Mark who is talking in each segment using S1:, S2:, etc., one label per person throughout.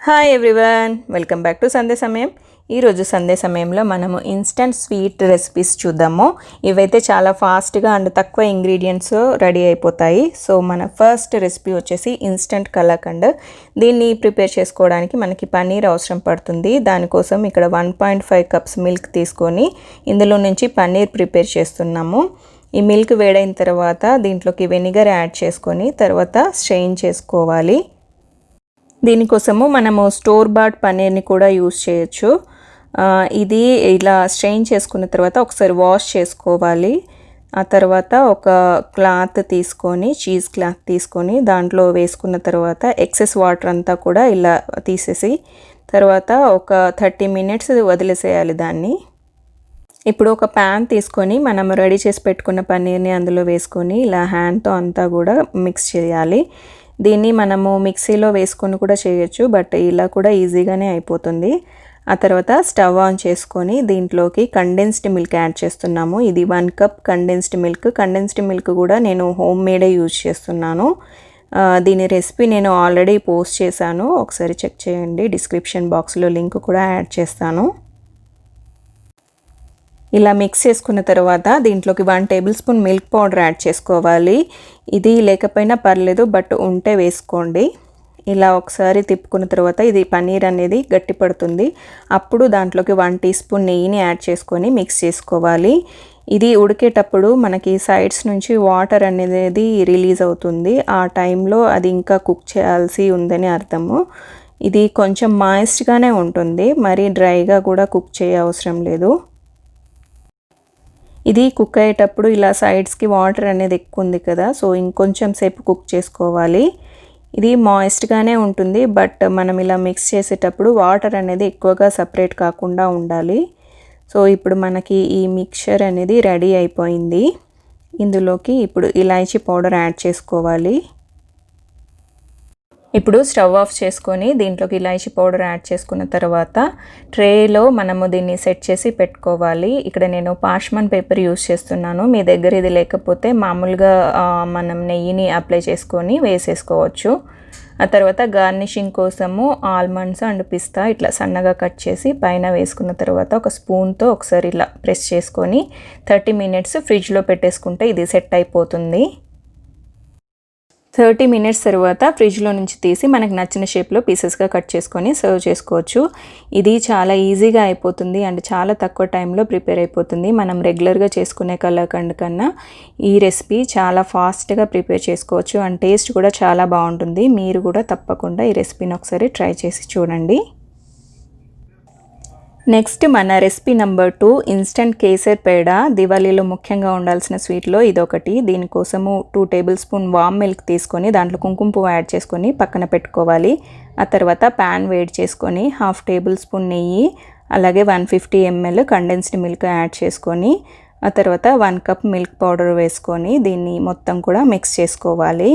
S1: Hi everyone, welcome back to సందే సమయం. ఈరోజు సందే సమయంలో మనము ఇన్స్టంట్ స్వీట్ రెసిపీస్ చూద్దాము. ఇవైతే చాలా ఫాస్ట్గా అండ్ తక్కువ ఇంగ్రీడియంట్స్ రెడీ అయిపోతాయి. సో మన ఫస్ట్ రెసిపీ వచ్చేసి ఇన్స్టంట్ కలాకండ్. దీన్ని ప్రిపేర్ చేసుకోవడానికి మనకి పన్నీర్ అవసరం పడుతుంది. దానికోసం ఇక్కడ 1.5 కప్స్ మిల్క్ తీసుకొని ఇందులో నుంచి పన్నీర్ ప్రిపేర్ చేస్తున్నాము. ఈ మిల్క్ వేడైన తర్వాత దీంట్లోకి వెనిగర్ యాడ్ చేసుకొని తర్వాత స్ట్రెయిన్ చేసుకోవాలి. దీనికోసము మనము స్టోర్ బాట్ పన్నీర్ని కూడా యూస్ చేయొచ్చు. ఇది ఇలా స్ట్రెయిన్ చేసుకున్న తర్వాత ఒకసారి వాష్ చేసుకోవాలి. ఆ తర్వాత ఒక క్లాత్ తీసుకొని చీజ్ క్లాత్ తీసుకొని దాంట్లో వేసుకున్న తర్వాత ఎక్సెస్ వాటర్ అంతా కూడా ఇలా తీసేసి తర్వాత ఒక 30 మినిట్స్ వదిలేసేయాలి దాన్ని. ఇప్పుడు ఒక ప్యాన్ తీసుకొని మనం రెడీ చేసి పెట్టుకున్న పన్నీర్ని అందులో వేసుకొని ఇలా హ్యాండ్తో అంతా కూడా మిక్స్ చేయాలి. దీన్ని మనము మిక్సీలో వేసుకొని కూడా చేయొచ్చు, బట్ ఇలా కూడా ఈజీగానే అయిపోతుంది. ఆ తర్వాత స్టవ్ ఆన్ చేసుకొని దీంట్లోకి కండెన్స్డ్ మిల్క్ యాడ్ చేస్తున్నాము. ఇది 1 cup condensed milk. Condensed milk కూడా నేను హోమ్ మేడే యూజ్ చేస్తున్నాను. దీని రెసిపీ నేను ఆల్రెడీ పోస్ట్ చేశాను, ఒకసారి చెక్ చేయండి. డిస్క్రిప్షన్ బాక్స్లో లింక్ కూడా యాడ్ చేస్తాను. ఇలా మిక్స్ చేసుకున్న తర్వాత దీంట్లోకి 1 table spoon milk powder add చేసుకోవాలి. ఇది లేకపోయినా పర్లేదు, బట్ ఉంటే వేసుకోండి. ఇలా ఒకసారి తిప్పుకున్న తర్వాత ఇది పన్నీర్ అనేది గట్టి పడుతుంది. అప్పుడు దాంట్లోకి 1 టీ స్పూన్ నెయ్యిని యాడ్ చేసుకొని మిక్స్ చేసుకోవాలి. ఇది ఉడికేటప్పుడు మనకి సైడ్స్ నుంచి వాటర్ అనేది రిలీజ్ అవుతుంది. ఆ టైంలో అది ఇంకా కుక్ చేయాల్సి ఉందని అర్థము. ఇది కొంచెం మాయిస్ట్గానే ఉంటుంది, మరీ డ్రైగా కూడా కుక్ చేయ అవసరం లేదు. ఇది కుక్ అయ్యేటప్పుడు ఇలా సైడ్స్కి వాటర్ అనేది ఎక్కువ ఉంది కదా, సో ఇంకొంచెం సేపు కుక్ చేసుకోవాలి. ఇది మాయిస్ట్గానే ఉంటుంది, బట్ మనం ఇలా మిక్స్ చేసేటప్పుడు వాటర్ అనేది ఎక్కువగా సపరేట్ కాకుండా ఉండాలి. సో ఇప్పుడు మనకి ఈ మిక్చర్ అనేది రెడీ అయిపోయింది. ఇందులోకి ఇప్పుడు ఇలాచీ పౌడర్ యాడ్ చేసుకోవాలి. ఇప్పుడు స్టవ్ ఆఫ్ చేసుకొని దీంట్లోకి ఇలాచీ పౌడర్ యాడ్ చేసుకున్న తర్వాత ట్రేలో మనము దీన్ని సెట్ చేసి పెట్టుకోవాలి. ఇక్కడ నేను పార్చ్మెంట్ పేపర్ యూస్ చేస్తున్నాను. మీ దగ్గర ఇది లేకపోతే మామూలుగా మనం నెయ్యిని అప్లై చేసుకొని వేసేసుకోవచ్చు. ఆ తర్వాత గార్నిషింగ్ కోసము ఆల్మండ్స్ అండ్ పిస్తా ఇట్లా సన్నగా కట్ చేసి పైన వేసుకున్న తర్వాత ఒక స్పూన్తో ఒకసారి ఇలా ప్రెస్ చేసుకొని 30 మినిట్స్ ఫ్రిడ్జ్లో పెట్టేసుకుంటే ఇది సెట్ అయిపోతుంది. 30 మినిట్స్ తర్వాత ఫ్రిడ్జ్లో నుంచి తీసి మనకు నచ్చిన షేప్లో పీసెస్గా కట్ చేసుకొని సర్వ్ చేసుకోవచ్చు. ఇది చాలా ఈజీగా అయిపోతుంది అండ్ చాలా తక్కువ టైంలో ప్రిపేర్ అయిపోతుంది. మనం రెగ్యులర్గా చేసుకునే కలాకండ్ కన్నా ఈ రెసిపీ చాలా ఫాస్ట్గా ప్రిపేర్ చేసుకోవచ్చు అండ్ టేస్ట్ కూడా చాలా బాగుంటుంది. మీరు కూడా తప్పకుండా ఈ రెసిపీని ఒకసారి ట్రై చేసి చూడండి. నెక్స్ట్ మన రెసిపీ నెంబర్ 2 ఇన్స్టంట్ కేసర్ పేడ. దివాళీలో ముఖ్యంగా ఉండాల్సిన స్వీట్లో ఇదొకటి. దీనికోసము 2 టేబుల్ స్పూన్ వామ్ మిల్క్ తీసుకొని దాంట్లో కుంకుమ పువ్వు యాడ్ చేసుకొని పక్కన పెట్టుకోవాలి. ఆ తర్వాత ప్యాన్ వేడి చేసుకొని 1/2 టేబుల్ స్పూన్ నెయ్యి అలాగే 150 ml కండెన్స్డ్ మిల్క్ యాడ్ చేసుకొని ఆ తర్వాత 1 కప్ మిల్క్ పౌడర్ వేసుకొని దీన్ని మొత్తం కూడా మిక్స్ చేసుకోవాలి.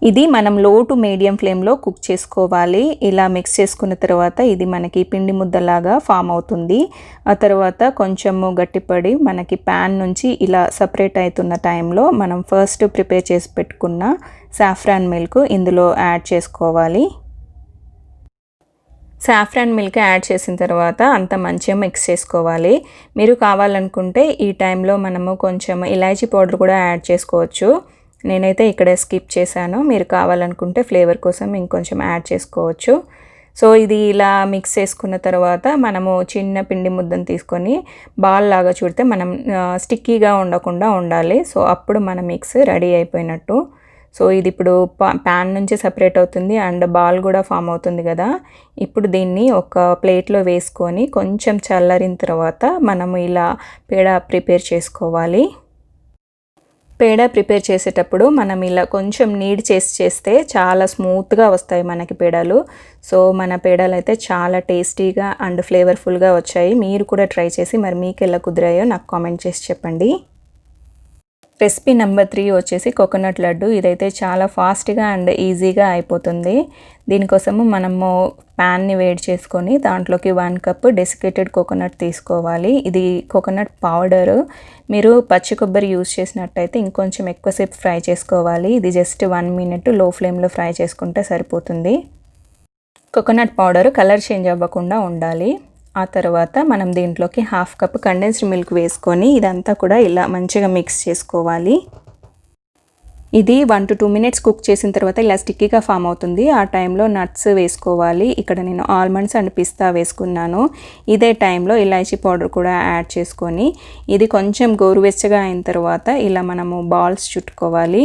S1: ఇది మనం లో టు మీడియం ఫ్లేమ్లో కుక్ చేసుకోవాలి. ఇలా మిక్స్ చేసుకున్న తర్వాత ఇది మనకి పిండి ముద్దలాగా ఫామ్ అవుతుంది. ఆ తర్వాత కొంచెము గట్టిపడి మనకి ప్యాన్ నుంచి ఇలా సపరేట్ అవుతున్న టైంలో మనం ఫస్ట్ ప్రిపేర్ చేసి పెట్టుకున్న సాఫ్రాన్ మిల్క్ ఇందులో యాడ్ చేసుకోవాలి. సాఫ్రాన్ మిల్క్ యాడ్ చేసిన తర్వాత అంత మంచిగా మిక్స్ చేసుకోవాలి. మీరు కావాలనుకుంటే ఈ టైంలో మనము కొంచెం ఇలాచీ పౌడర్ కూడా యాడ్ చేసుకోవచ్చు. నేనైతే ఇక్కడ స్కిప్ చేశాను. మీరు కావాలనుకుంటే ఫ్లేవర్ కోసం ఇంకొంచెం యాడ్ చేసుకోవచ్చు. సో ఇది ఇలా మిక్స్ చేసుకున్న తర్వాత మనము చిన్న పిండి ముద్దను తీసుకొని బాల్ లాగా చుడితే మనం స్టిక్కీగా ఉండకుండా ఉండాలి. సో అప్పుడు మన మిక్స్ రెడీ అయిపోయినట్టు. సో ఇది ఇప్పుడు ప్యాన్ నుంచి సపరేట్ అవుతుంది అండ్ బాల్ కూడా ఫామ్ అవుతుంది కదా. ఇప్పుడు దీన్ని ఒక ప్లేట్లో వేసుకొని కొంచెం చల్లారిన తర్వాత మనము ఇలా పేడ ప్రిపేర్ చేసుకోవాలి. పేడ ప్రిపేర్ చేసేటప్పుడు మనం ఇలా కొంచెం నీడ్ చేస్తే చాలా స్మూత్గా వస్తాయి మనకి పేడలు. సో మన పేడలు అయితే చాలా టేస్టీగా అండ్ ఫ్లేవర్ఫుల్గా వచ్చాయి. మీరు కూడా ట్రై చేసి మరి మీకు ఎలా కుదిరాయో నాకు కామెంట్ చేసి చెప్పండి. రెసిపీ నెంబర్ 3 వచ్చేసి కోకోనట్ లడ్డు. ఇదైతే చాలా ఫాస్ట్గా అండ్ ఈజీగా అయిపోతుంది. దీనికోసము మనము ప్యాన్ని వేడి చేసుకొని దాంట్లోకి 1 కప్ డెసికేటెడ్ కోకోనట్ తీసుకోవాలి. ఇది కోకోనట్ పౌడరు. మీరు పచ్చి కొబ్బరి యూజ్ చేసినట్టయితే ఇంకొంచెం ఎక్కువసేపు ఫ్రై చేసుకోవాలి. ఇది జస్ట్ 1 మినిట్ లో ఫ్లేమ్లో ఫ్రై చేసుకుంటే సరిపోతుంది. కోకోనట్ పౌడర్ కలర్ చేంజ్ అవ్వకుండా ఉండాలి. ఆ తర్వాత మనం దీంట్లోకి 1/2 కప్ కండెన్స్డ్ మిల్క్ వేసుకొని ఇదంతా కూడా ఇలా మంచిగా మిక్స్ చేసుకోవాలి. ఇది 1 to 2 మినిట్స్ కుక్ చేసిన తర్వాత ఇలా స్టిక్కీగా ఫామ్ అవుతుంది. ఆ టైంలో నట్స్ వేసుకోవాలి. ఇక్కడ నేను ఆల్మండ్స్ అండ్ పిస్తా వేసుకున్నాను. ఇదే టైంలో ఇలాచీ పౌడర్ కూడా యాడ్ చేసుకొని ఇది కొంచెం గోరువెచ్చగా అయిన తర్వాత ఇలా మనము బాల్స్ చుట్టుకోవాలి.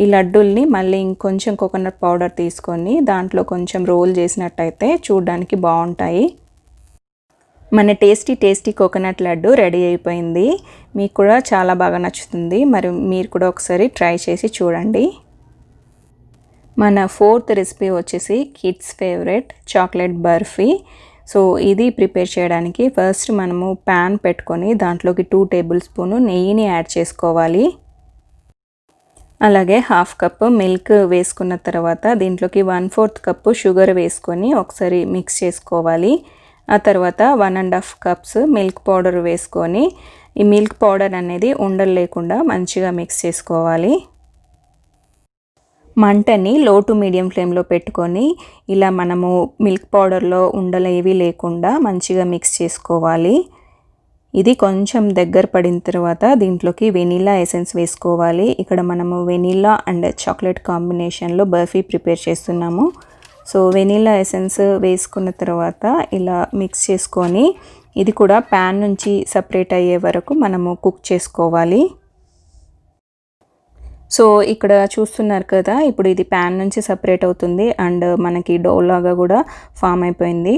S1: ఈ లడ్డూల్ని మళ్ళీ ఇంకొంచెం కోకోనట్ పౌడర్ తీసుకొని దాంట్లో కొంచెం రోల్ చేసినట్టయితే చూడడానికి బాగుంటాయి. మన టేస్టీ కోకోనట్ లడ్డు రెడీ అయిపోయింది. మీకు కూడా చాలా బాగా నచ్చుతుంది. మరి మీరు కూడా ఒకసారి ట్రై చేసి చూడండి. మన 4th రెసిపీ వచ్చేసి kids favourite chocolate barfi. So ఇది ప్రిపేర్ చేయడానికి ఫస్ట్ మనము ప్యాన్ పెట్టుకొని దాంట్లోకి 2 టేబుల్ స్పూన్ నెయ్యిని యాడ్ చేసుకోవాలి. అలాగే 1/2 కప్ మిల్క్ వేసుకున్న తర్వాత దీంట్లోకి 1/4 కప్ షుగర్ వేసుకొని ఒకసారి మిక్స్ చేసుకోవాలి. ఆ తర్వాత 1.5 కప్స్ మిల్క్ పౌడర్ వేసుకొని ఈ మిల్క్ పౌడర్ అనేది ఉండలు లేకుండా మంచిగా మిక్స్ చేసుకోవాలి. మంటని లో టు మీడియం ఫ్లేమ్లో పెట్టుకొని ఇలా మనము మిల్క్ పౌడర్లో ఉండలు ఏవి లేకుండా మంచిగా మిక్స్ చేసుకోవాలి. ఇది కొంచెం దగ్గర పడిన తర్వాత దీంట్లోకి వెనిలా ఎసెన్స్ వేసుకోవాలి. ఇక్కడ మనము వెనిలా అండ్ చాక్లెట్ కాంబినేషన్లో బర్ఫీ ప్రిపేర్ చేస్తున్నాము. సో వెనిలా ఎసెన్స్ వేసుకున్న తర్వాత ఇలా మిక్స్ చేసుకొని ఇది కూడా ప్యాన్ నుంచి సపరేట్ అయ్యే వరకు మనము కుక్ చేసుకోవాలి. సో ఇక్కడ చూస్తున్నారు కదా, ఇప్పుడు ఇది ప్యాన్ నుంచి సపరేట్ అవుతుంది అండ్ మనకి డో లాగా కూడా ఫామ్ అయిపోయింది.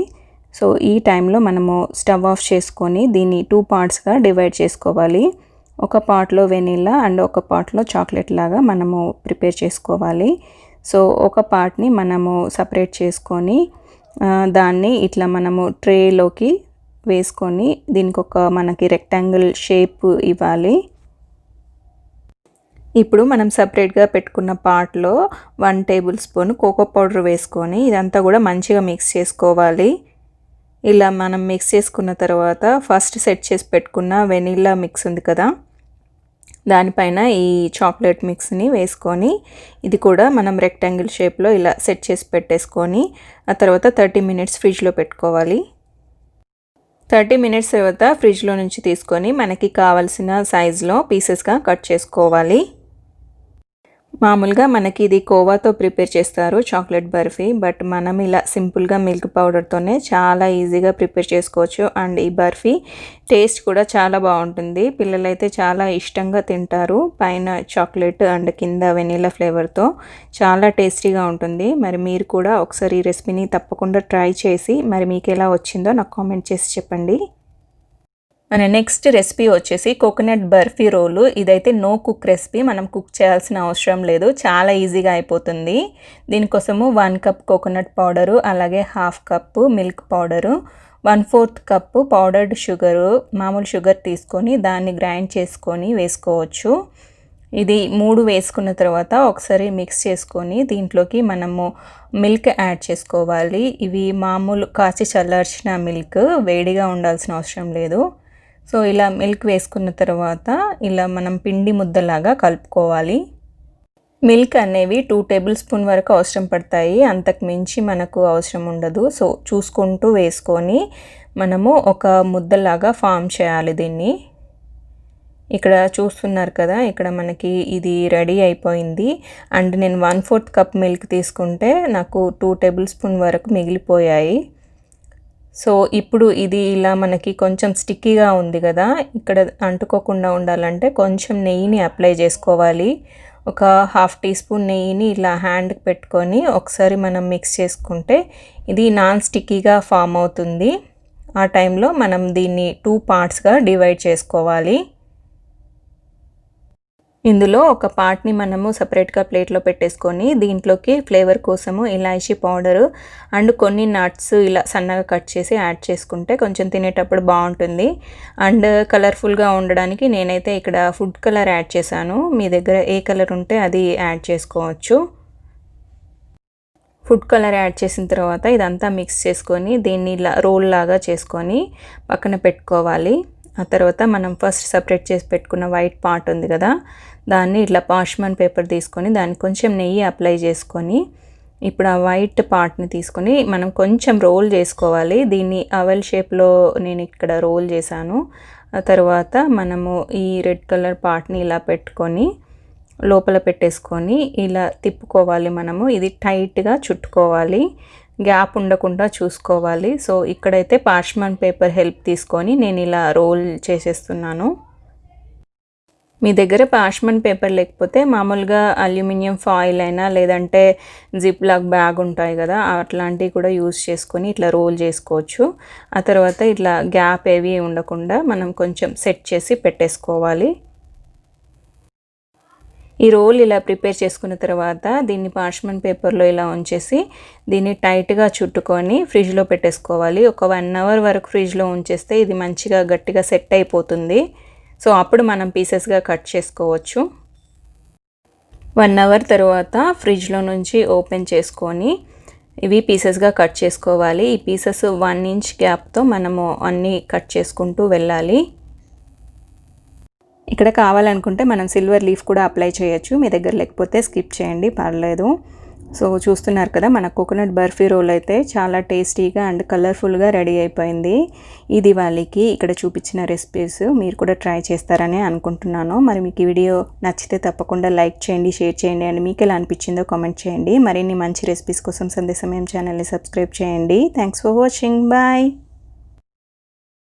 S1: సో ఈ టైంలో మనము స్టవ్ ఆఫ్ చేసుకొని దీన్ని 2 పార్ట్స్గా డివైడ్ చేసుకోవాలి. ఒక పార్ట్లో వెనిలా అండ్ ఒక పార్ట్లో చాక్లెట్ లాగా మనము ప్రిపేర్ చేసుకోవాలి. సో ఒక పార్ట్ని మనము సపరేట్ చేసుకొని దాన్ని ఇట్లా మనము ట్రేలోకి వేసుకొని దీనికి ఒక మనకి రెక్టాంగిల్ షేప్ ఇవ్వాలి. ఇప్పుడు మనం సపరేట్గా పెట్టుకున్న పార్ట్లో 1 టేబుల్ స్పూన్ కోకో పౌడర్ వేసుకొని ఇదంతా కూడా మంచిగా మిక్స్ చేసుకోవాలి. ఇలా మనం మిక్స్ చేసుకున్న తర్వాత ఫస్ట్ సెట్ చేసి పెట్టుకున్న వెనిలా మిక్స్ ఉంది కదా, దానిపైన ఈ చాక్లెట్ మిక్స్ని వేసుకొని ఇది కూడా మనం రెక్టాంగిల్ షేప్లో ఇలా సెట్ చేసి పెట్టేసుకొని ఆ తర్వాత 30 మినిట్స్ ఫ్రిడ్జ్లో పెట్టుకోవాలి. 30 మినిట్స్ తర్వాత ఫ్రిడ్జ్లో నుంచి తీసుకొని మనకి కావాల్సిన సైజులో పీసెస్గా కట్ చేసుకోవాలి. మామూలుగా మనకి ఇది కోవాతో ప్రిపేర్ చేస్తారు చాక్లెట్ బర్ఫీ, బట్ మనం ఇలా సింపుల్గా మిల్క్ పౌడర్తోనే చాలా ఈజీగా ప్రిపేర్ చేసుకోవచ్చు. అండ్ ఈ బర్ఫీ టేస్ట్ కూడా చాలా బాగుంటుంది. పిల్లలైతే చాలా ఇష్టంగా తింటారు. పైన చాక్లెట్ అండ్ కింద వెనిలా ఫ్లేవర్తో చాలా టేస్టీగా ఉంటుంది. మరి మీరు కూడా ఒకసారి ఈ రెసిపీని తప్పకుండా ట్రై చేసి మరి మీకు ఎలా వచ్చిందో నాకు కామెంట్ చేసి చెప్పండి. మన నెక్స్ట్ రెసిపీ వచ్చేసి కోకోనట్ బర్ఫీ రోలు. ఇదైతే నో కుక్ రెసిపీ, మనం కుక్ చేయాల్సిన అవసరం లేదు, చాలా ఈజీగా అయిపోతుంది. దీనికోసము 1 కప్ కోకోనట్ పౌడరు, అలాగే 1/2 cup milk powder, 1/4 cup powdered sugar, మామూలు షుగర్ తీసుకొని దాన్ని గ్రైండ్ చేసుకొని వేసుకోవచ్చు. ఇది 3 వేసుకున్న తర్వాత ఒకసారి మిక్స్ చేసుకొని దీంట్లోకి మనము మిల్క్ యాడ్ చేసుకోవాలి. ఇవి మామూలు కాచి చల్లార్చిన మిల్క్, వేడిగా ఉండాల్సిన అవసరం లేదు. సో ఇలా మిల్క్ వేసుకున్న తర్వాత ఇలా మనం పిండి ముద్దలాగా కలుపుకోవాలి. మిల్క్ అనేవి 2 టేబుల్ స్పూన్ వరకు అవసరం పడతాయి, అంతకు మించి మనకు అవసరం ఉండదు. సో చూసుకుంటూ వేసుకొని మనము ఒక ముద్దలాగా ఫామ్ చేయాలి దీన్ని. ఇక్కడ చూస్తున్నారు కదా, ఇక్కడ మనకి ఇది రెడీ అయిపోయింది. అండ్ నేను 1/4 కప్ మిల్క్ తీసుకుంటే నాకు 2 టేబుల్ స్పూన్ వరకు మిగిలిపోయాయి. సో ఇప్పుడు ఇది ఇలా మనకి కొంచెం స్టిక్కీగా ఉంది కదా, ఇక్కడ అంటుకోకుండా ఉండాలంటే కొంచెం నెయ్యిని అప్లై చేసుకోవాలి. ఒక 1/2 టీ స్పూన్ నెయ్యిని ఇలా హ్యాండ్కి పెట్టుకొని ఒకసారి మనం మిక్స్ చేసుకుంటే ఇది నాన్ స్టిక్కీగా ఫామ్ అవుతుంది. ఆ టైంలో మనం దీన్ని 2 పార్ట్స్గా డివైడ్ చేసుకోవాలి. ఇందులో ఒక పార్ట్ని మనము సపరేట్గా ప్లేట్లో పెట్టేసుకొని దీంట్లోకి ఫ్లేవర్ కోసము ఇలాచీ పౌడరు అండ్ కొన్ని నట్స్ ఇలా సన్నగా కట్ చేసి యాడ్ చేసుకుంటే కొంచెం తినేటప్పుడు బాగుంటుంది. అండ్ కలర్ఫుల్గా ఉండడానికి నేనైతే ఇక్కడ ఫుడ్ కలర్ యాడ్ చేశాను. మీ దగ్గర ఏ కలర్ ఉంటే అది యాడ్ చేసుకోవచ్చు. ఫుడ్ కలర్ యాడ్ చేసిన తర్వాత ఇదంతా మిక్స్ చేసుకొని దీన్ని ఇలా రోల్ లాగా చేసుకొని పక్కన పెట్టుకోవాలి. ఆ తర్వాత మనం ఫస్ట్ సపరేట్ చేసి పెట్టుకున్న వైట్ పార్ట్ ఉంది కదా, దాన్ని ఇట్లా పార్చ్మెంట్ పేపర్ తీసుకొని దానికి కొంచెం నెయ్యి అప్లై చేసుకొని ఇప్పుడు ఆ వైట్ పార్ట్ని తీసుకొని మనం కొంచెం రోల్ చేసుకోవాలి. దీన్ని అవెల్ షేప్లో నేను ఇక్కడ రోల్ చేశాను. ఆ తర్వాత మనము ఈ రెడ్ కలర్ పార్ట్ని ఇలా పెట్టుకొని లోపల పెట్టేసుకొని ఇలా తిప్పుకోవాలి. మనము ఇది టైట్గా చుట్టుకోవాలి, గ్యాప్ ఉండకుండా చూసుకోవాలి. సో ఇక్కడైతే పార్చ్మెంట్ పేపర్ హెల్ప్ తీసుకొని నేను ఇలా రోల్ చేసేస్తున్నాను. మీ దగ్గర పార్చ్మెంట్ పేపర్ లేకపోతే మామూలుగా అల్యూమినియం ఫాయిల్ అయినా లేదంటే జిప్ లాక్ బ్యాగ్ ఉంటాయి కదా, అట్లాంటివి కూడా యూజ్ చేసుకొని ఇట్లా రోల్ చేసుకోవచ్చు. ఆ తర్వాత ఇట్లా గ్యాప్ ఏవి ఉండకుండా మనం కొంచెం సెట్ చేసి పెట్టేసుకోవాలి. ఈ రోల్ ఇలా ప్రిపేర్ చేసుకున్న తర్వాత దీన్ని పార్చ్మెంట్ పేపర్లో ఇలా ఉంచేసి దీన్ని టైట్గా చుట్టుకొని ఫ్రిడ్జ్లో పెట్టేసుకోవాలి. ఒక 1 అవర్ వరకు ఫ్రిడ్జ్లో ఉంచేస్తే ఇది మంచిగా గట్టిగా సెట్ అయిపోతుంది. సో అప్పుడు మనం పీసెస్గా కట్ చేసుకోవచ్చు. 1 అవర్ తర్వాత ఫ్రిడ్జ్లో నుంచి ఓపెన్ చేసుకొని ఇవి పీసెస్గా కట్ చేసుకోవాలి. ఈ పీసెస్ 1 ఇంచ్ గ్యాప్తో మనము అన్నీ కట్ చేసుకుంటూ వెళ్ళాలి. ఇక్కడ కావాలనుకుంటే మనం సిల్వర్ లీఫ్ కూడా అప్లై చేయొచ్చు. మీ దగ్గర లేకపోతే స్కిప్ చేయండి, పర్లేదు. సో చూస్తున్నారు కదా, మన కోకోనట్ బర్ఫీ రోల్ అయితే చాలా టేస్టీగా అండ్ కలర్ఫుల్గా రెడీ అయిపోయింది. ఈ దివాళీకి ఇక్కడ చూపించిన రెసిపీస్ మీరు కూడా ట్రై చేస్తారని అనుకుంటున్నాను. మరి మీకు ఈ వీడియో నచ్చితే తప్పకుండా లైక్ చేయండి, షేర్ చేయండి అండ్ మీకు ఎలా అనిపించిందో కామెంట్ చేయండి. మరిన్ని మంచి రెసిపీస్ కోసం సంధ్య సమయం ఛానల్ని సబ్స్క్రైబ్ చేయండి. Thanks for watching. బాయ్.